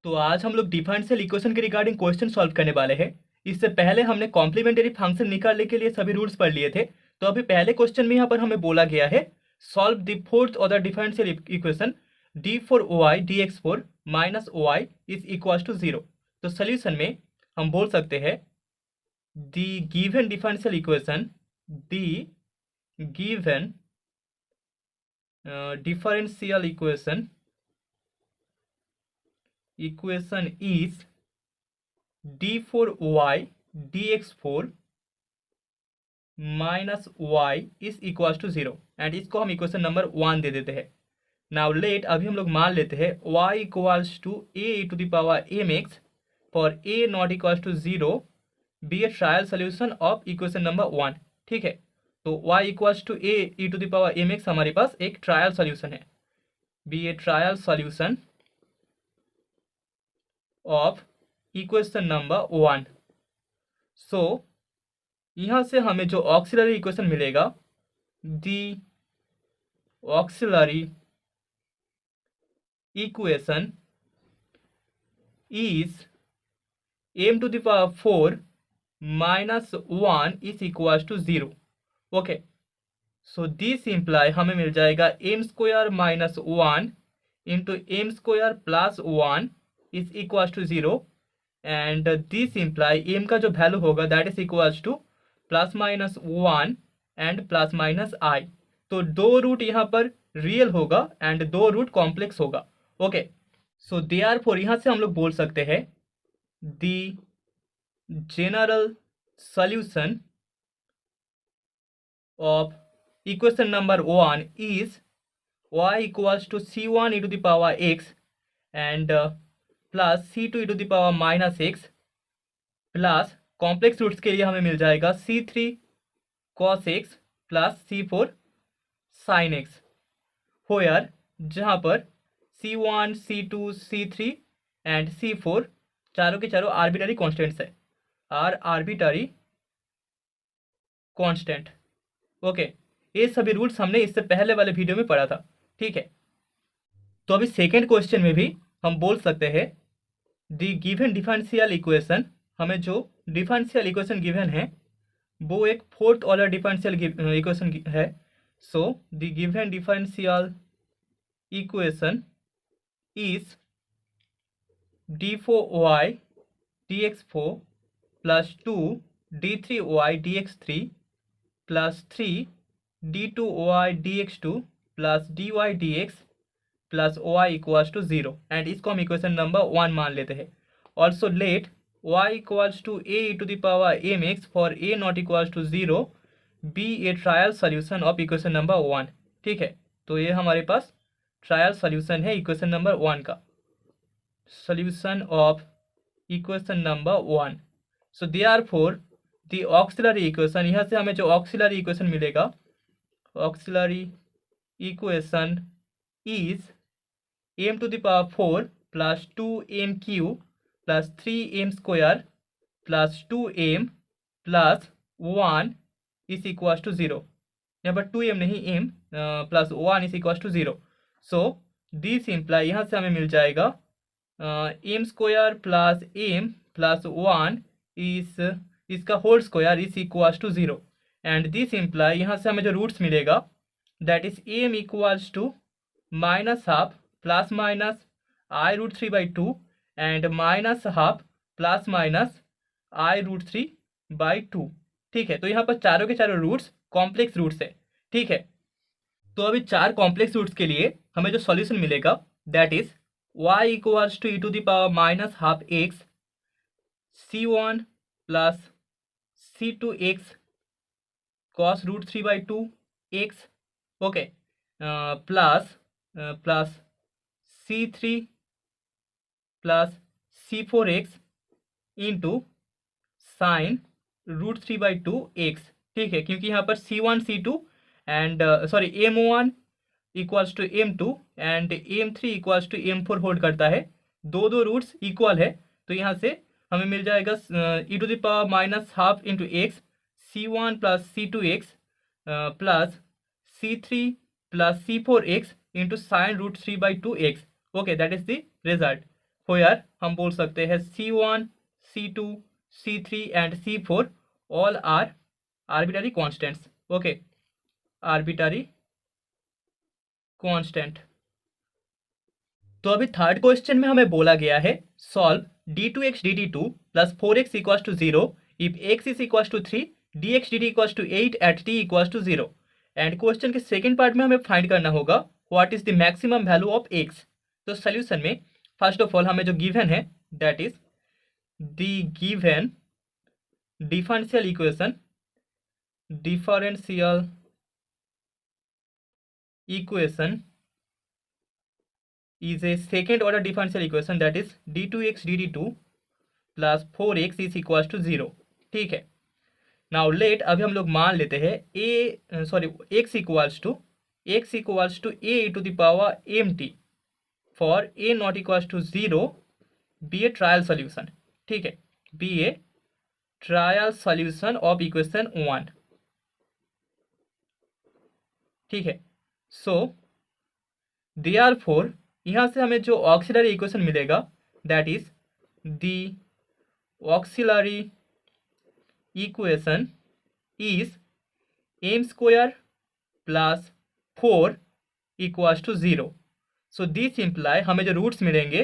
तो आज हम लोग डिफरेंशियल इक्वेशन के रिगार्डिंग क्वेश्चन सॉल्व करने वाले हैं। इससे पहले हमने कॉम्प्लीमेंट्री फंक्शन निकालने के लिए सभी रूल्स पढ़ लिए थे। तो अभी पहले क्वेश्चन में यहाँ पर हमें बोला गया है solve the fourth order differential equation D four O I D X four minus O I is equal to zero. तो सोल्यूशन में हम बोल सकते हैं the given differential equation the given differential equation is d4y dx4 minus y is equal to zero and इसको हम equation number 1 दे देते हैं। नाउ लेट अभी हम लोग मान लेते हैं y equals to a to the power mx for a not equal to zero be a trial solution of equation number 1। ठीक है, तो y equals to a e to the power mx हमारे पास एक ट्रायल सोल्यूशन है, be a trial solution of equation number 1। So यहाँ से हमें जो ऑक्सिलरी इक्वेशन मिलेगा the auxiliary equation is m to the power 4 minus 1 is equal to zero. Okay, so this imply हमें मिल जाएगा m square minus 1 into m square plus 1 is equal to zero and this imply m का जो value होगा that is equal to plus minus 1 and plus minus i. तो दो root यहाँ पर रियल होगा एंड दो रूट कॉम्प्लेक्स होगा। ओके, सो देयरफॉर यहाँ से हम लोग बोल सकते हैं the general solution of equation number 1 is y equals to c1 e to the power x and plus c2 e to the power minus x plus complex roots के लिए हमें मिल जाएगा c3 cos x plus c4 sin x, where जहाँ पर c1 c2 c3 and c4 चारों के चारों आर्बिटरी कॉन्स्टेंट्स है, आर आर्बिटरी कांस्टेंट। ओके, ये सभी रूल्स हमने इससे पहले वाले वीडियो में पढ़ा था। ठीक है, तो अभी सेकेंड क्वेश्चन में भी हम बोल सकते हैं द गिवन डिफरेंशियल इक्वेशन, हमें जो डिफरेंशियल इक्वेशन गिवन है वो एक फोर्थ ऑर्डर डिफरेंशियल इक्वेशन है। So the given differential equation is d4y dx4 plus 2 d3y dx3 plus 3 d2y dx2 plus dy dx plus y equals to zero and इसको हम equation number 1 मान लेते हैं। Also let y equals to a to the power mx for a not equals to zero be a trial solution of equation number 1। ठीक है, तो ये हमारे पास ट्रायल सोल्यूशन है इक्वेशन नंबर 1 का, solution of equation number 1। So therefore the auxiliary equation, यहाँ से हमें जो ऑक्सिलरी इक्वेशन मिलेगा, auxiliary equation is m to the power 4 plus 2m cube plus 3m square plus 2m plus 1 is equal to zero. यहाँ पर 2m नहीं m plus 1 is equal to zero. So this imply यहाँ से हमें मिल जाएगा m square plus m plus 1 इस इसका whole square is equal to zero and this imply यहाँ से हमें जो रूट्स मिलेगा that is m equals to minus half plus minus I root 3 by 2 and minus half plus minus I root 3 by 2। ठीक है, तो यहाँ पर चारों के चारों रूट्स कॉम्प्लेक्स रूट्स है। ठीक है, तो अभी चार कॉम्प्लेक्स रूट्स के लिए हमें जो सॉल्यूशन मिलेगा that is y equals to E to the power minus half X c1 plus c2 x cos root 3 by 2 x। Okay, plus plus c3 plus c4 x into sine root 3 by 2 x। ठीक है, क्योंकि यहाँ पर c1 c2 and sorry m1 equals to m2 and m3 equals to m4 hold करता है, दो दो roots equal है, तो यहाँ से हमें मिल जाएगा e to the power minus half into x c1 plus c2 x plus c3 plus c4 x into sine root 3 by 2 x। Okay, that is the result. Where हम बोल सकते हैं C1, C2, C3 and C4 all are arbitrary constants. Okay, arbitrary constant. तो अभी third question में हमें बोला गया है solve d2x dt2 plus 4x equals to 0 if x is equals to 3 dx dt equals to 8 at t equals to 0। And question के second part में हमें फाइंड करना होगा what is the maximum value of x। तो solution में first of all हमें जो गिवन है that is the given differential equation is a second order differential equation that is d2x dt2 plus 4x is equals to 0। ठीक है, now let अभी हम लोग मान लेते हैं x equals to a to the power mt for a not equals to 0 be a trial solution. ठीक है, be a trial solution of equation 1। ठीक है, सो देयरफॉर यहाँ से हमें जो ऑक्सिलरी इक्वेशन मिलेगा that is the auxiliary equation is m square plus 4 equals to 0। So this imply हमें जो रूट्स मिलेंगे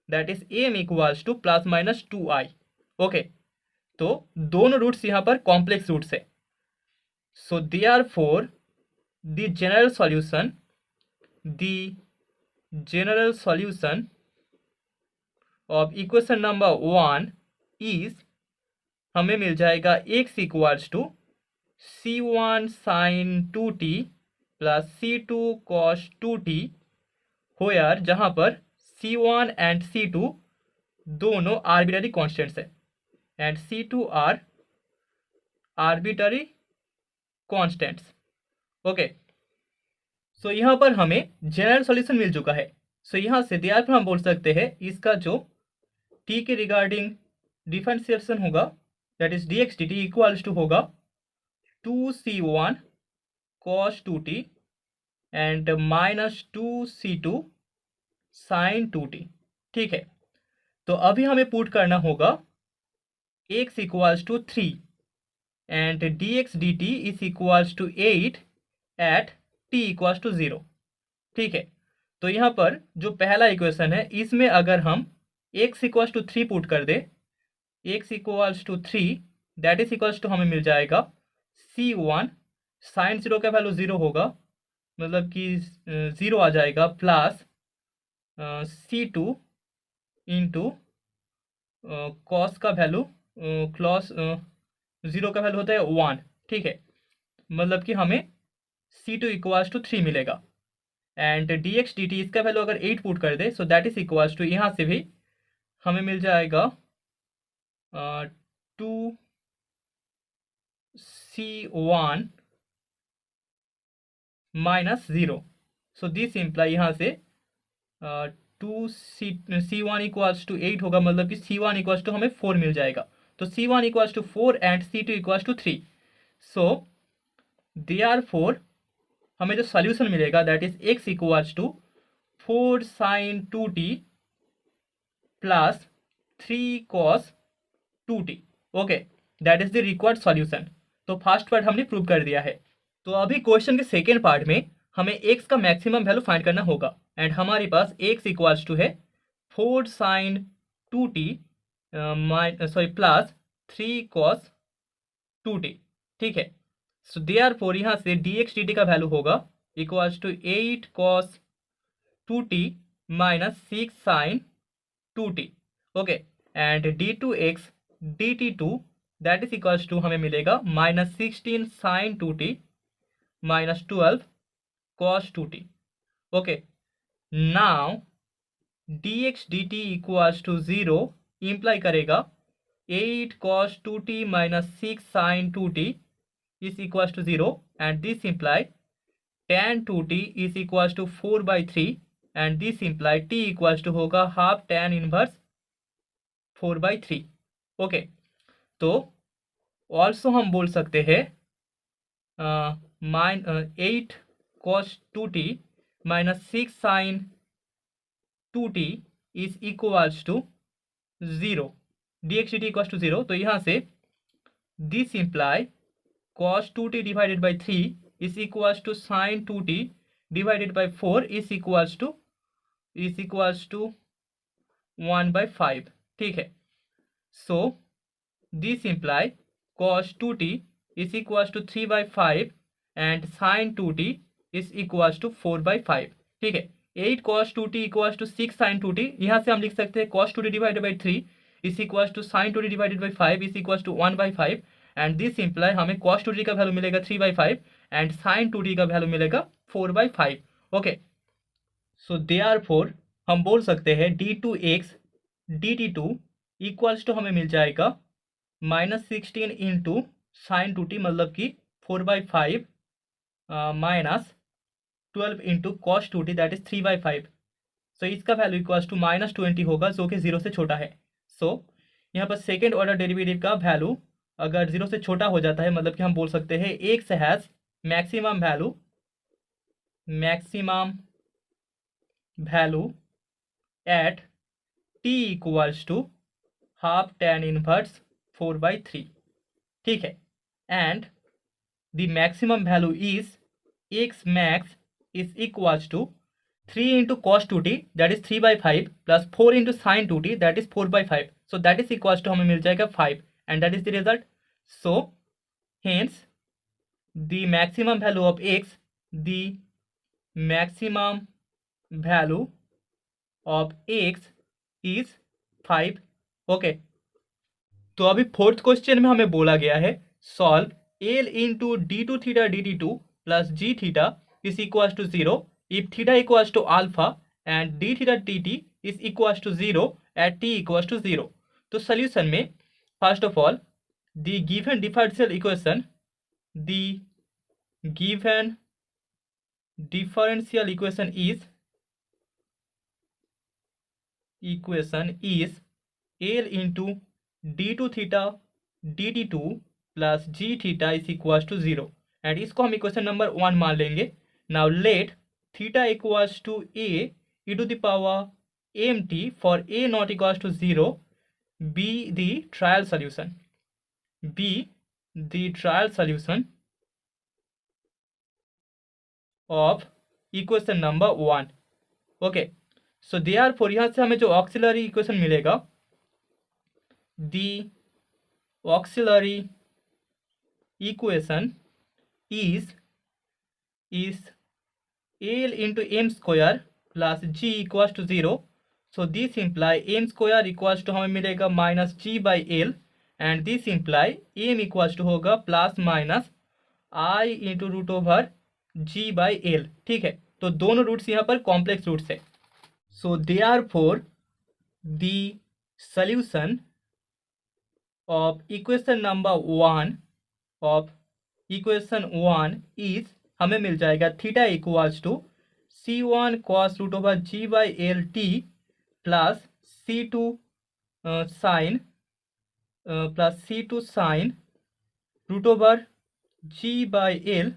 that is m equals to plus minus 2i। Okay, तो दोनों रूट्स यहाँ पर कॉम्प्लेक्स रूट्स है। So therefore the general solution of equation number 1 is हमें मिल जाएगा x equals to c1 sin 2t plus c2 cos 2t where जहाँ पर c1 एंड c2 दोनों आर्बिटरी कॉन्स्टेंट्स है and c2 are arbitrary constants. Okay, so यहाँ पर हमें जनरल सॉल्यूशन मिल चुका है। सो यहाँ से दिया पर हम बोल सकते हैं इसका जो t के रिगार्डिंग डिफरेंशिएशन होगा that is dx dt equals to होगा 2c1 cos 2t and minus 2c2 sin 2t। ठीक है, तो अभी हमें पुट करना होगा x equals to 3 and dx dt is equals to 8 at t equals to 0। ठीक है, तो यहाँ पर जो पहला इक्वेशन है इसमें अगर हम x इक्वल्स टू 3 पुट कर दे x equals to 3 that is equals to हमें मिल जाएगा c1 साइन 0 का वैल्यू 0 होगा मतलब कि 0 आ जाएगा प्लस c2 इंटू कॉस का वैल्यू क्लॉस 0 का वैल्यू होता है 1। ठीक है, मतलब कि हमें c2 इक्वल्स टू 3 मिलेगा एंड dx dt इसका वैल्यू अगर 8 पुट कर दे so that is equals to यहाँ से भी हमें मिल जाएगा 2c1 minus 0। So this imply यहाँ से 2c1 इक्वल्स टू 8 होगा मतलब कि c1 इक्वल्स टू हमें 4 मिल जाएगा। तो c1 equals to 4 and c2 equals to 3। So therefore हमें जो सॉल्यूशन मिलेगा that is x equals to 4 sin 2t plus 3 cos 2t। Okay, that is the required solution. तो फर्स्ट पार्ट हमने prove कर दिया है। तो अभी क्वेश्चन के सेकेंड पार्ट में हमें x का मैक्सिमम वैल्यू फाइंड करना होगा एंड हमारे पास x इक्वल्स टू है 4 sin 2t plus 3 cos 2t। ठीक है, सो देयरफॉर यहाँ से dx dt का वैल्यू होगा equals to 8 cos 2t minus 6 sin 2t। Okay, and d2x dt2 that is equals to हमें मिलेगा minus 16 sin 2t minus 12 cos 2t। Okay, now dx dt equals to 0 imply करेगा 8 cos 2t minus 6 sin 2t is equals to 0 and this imply tan 2t is equals to 4 by 3 and this imply t equals to होगा half tan inverse 4 by 3। Okay, तो also हम बोल सकते हैं 8 cos 2t minus 6 sin 2t is equals to 0, dx dt equals to 0। तो यहाँ से this imply cos 2t divided by 3 is equals to sin 2t divided by 4 is equals to 1/5। ठीक है, so this imply cos 2t is equals to 3/5 and sin 2t is equals to 4/5। ठीक है, 8 cos 2t equals to 6 sin 2t। यहाँ से हम लिख सकते हैं cos 2t divided by 3 is equals to sin 2t divided by 5 is equals to 1/5 and this imply हमें cos 2t का वैल्यू मिलेगा 3/5 and sin 2t का वैल्यू मिलेगा 4/5। ओके, सो देयरफॉर हम बोल सकते हैं d2x dt2 इक्वल्स टू हमें मिल जाएगा -16 इंटू साइन 2t मतलब कि 4/5 minus 12 into cos 2t that is 3/5। सो इसका वैल्यू इक्वल्स टू -20 होगा जो कि 0 से छोटा है। सो यहाँ पर सेकेंड ऑर्डर डेरिवेटिव का वैल्यू अगर 0 से छोटा हो जाता है मतलब कि हम बोल सकते हैं x has maximum value at t equals to half tan inverse 4/3। ठीक है, and the maximum value is x max is equals to 3 into cos 2t that is 3/5 plus 4 into sin 2t that is 4/5। so that is equals to हमें मिल जाएगा 5 and that is the result। so hence the maximum value of x, the maximum value of x is 5। Okay, तो अभी fourth question में हमें बोला गया है solve l into d two theta d t two plus g theta is equal to 0 if theta equals to alpha and d theta d t is equals to 0 at t equals to 0। तो solution में first of all the given differential equation, the given differential equation is l into d2 theta dt2 plus g theta is equals to 0 and इसको हम equation number 1 मान लेंगे। Now let theta equals to a e to the power mt for a not equals to 0 be the trial solution of equation number 1। Okay, so therefore यहाँ से हमें जो auxiliary equation मिलेगा, the auxiliary equation is L into m square plus g equals to 0। so this imply m square equals to हमें मिलेगा minus g by l and this imply m equals to होगा plus minus i into root over g by l। ठीक है, तो दोनों roots यहाँ पर complex roots है। So therefore the solution of equation number 1 is हमें मिल जाएगा theta equals to c1 cos root over g by l t plus c2 sine root over g by l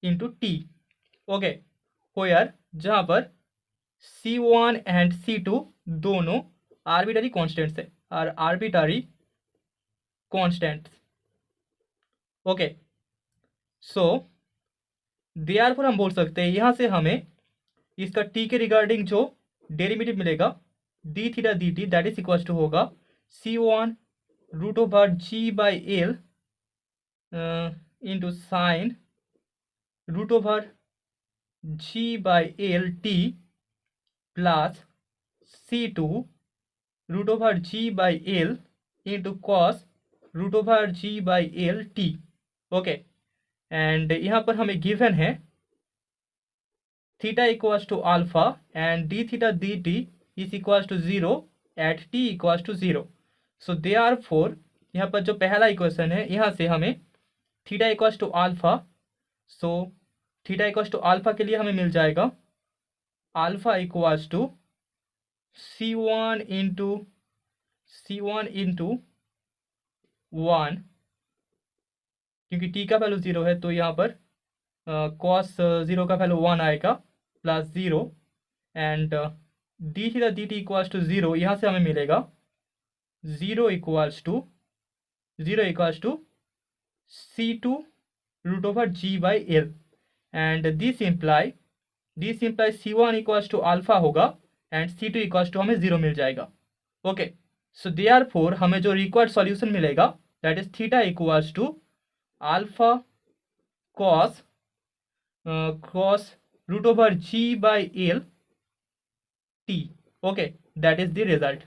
into t. Okay, where जहाँ पर c1 and c2 दोनों arbitrary constants है और arbitrary constant. Okay, so therefore हम बोल सकते हैं यहाँ से हमें इसका t के रिगार्डिंग जो डेरिवेटिव मिलेगा d theta d t that is equal to होगा c1 root over g by l into sine root over g by l t plus c2 root over g by l into cos root over g by l t. Okay, and यहाँ पर हमें given है theta equals to alpha and d theta d t is equals to 0 at t equals to 0। So therefore यहाँ पर जो पहला equation है यहाँ से हमें theta equals to alpha, so theta equals to alpha के लिए हमें मिल जाएगा alpha equals to c1 into 1, क्योंकि t का वैल्यू 0 है तो यहाँ पर cos 0 का वैल्यू 1 आएगा plus 0 and d theta d t equals to 0, यहाँ से हमें मिलेगा 0 equals to C2 √G/L and this imply C1 equals to alpha होगा एंड C2 इक्वल्स टू हमें 0 मिल जाएगा। ओके, सो देयरफॉर हमें जो रिक्वायर्ड सॉल्यूशन मिलेगा that is theta equals to alpha cos √G/L t। Okay, that is the result.